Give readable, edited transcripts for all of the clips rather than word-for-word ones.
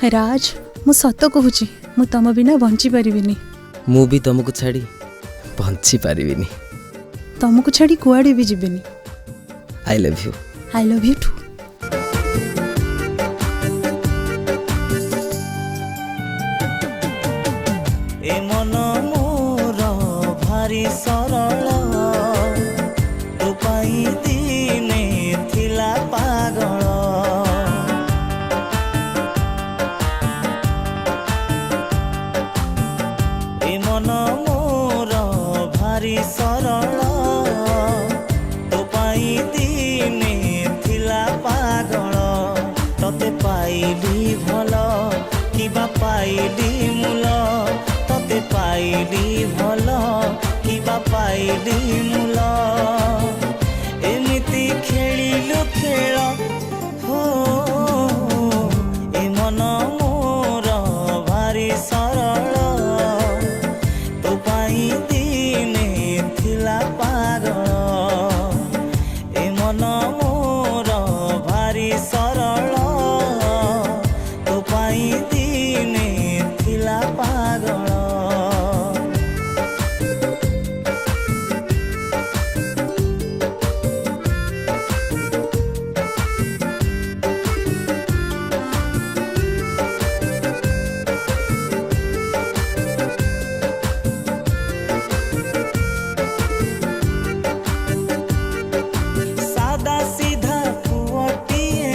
राज मु सत कहूची मु तम बिना बंची पारिबिनी। मु भी तुमको छाड़ी बंची पारिबिनी। तुमको छाड़ी कुआडे भी जीवेनी। I love you. I love you too. ए मन मोर भारी सरल तो पाई दिने थिला पागल। ए मन मोर भारी सरल तो पाई दिने थिला पागल। तते पाइली भल किबा पाइली मूल तते पाइली भल किबा पाइली मूल। एमिति खेलिलु खेल हो ए मन मोर भारी सरल तो पाई दिने थिला पागल। ए मन मोर भारी सरल तो पाई दिने थिला पागल। सादा सीधा पुअटिए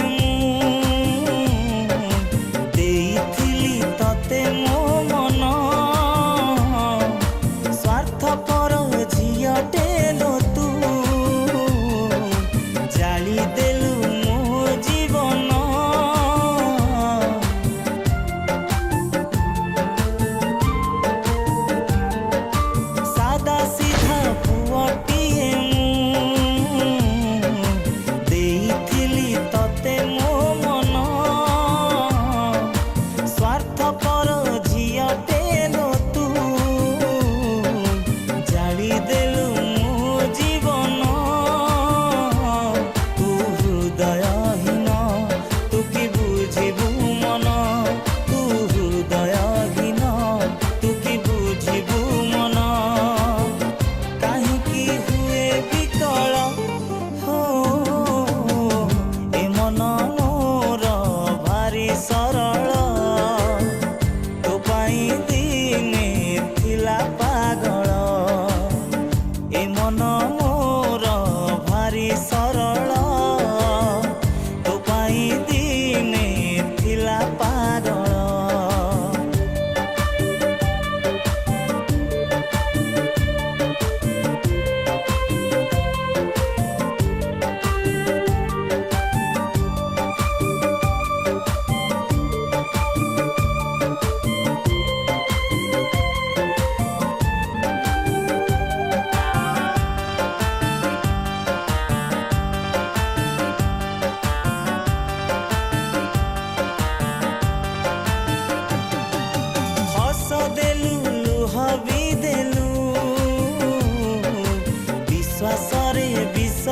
देइथिली तते मो मन स्वार्थपर झियटे लो तू जाली देलु मो जीवन। सादा सीधा पुअटिए देइथिली तते मो मन स्वार्थपर झियटे लो तू जाली देलु मो जीवन। तू हृदयहीन तू कि बुझिबु मन तू हृदयहीन तू कि बुझिबु मन। काहिकी हुए विकल हो ए मन मोर भारी सरल तो पाई दिने थिला पागल। ए मन मोर भारी सरल तो पाई दिने थिला पागल। हस देलु लुह भी देलु विश्वास रे विष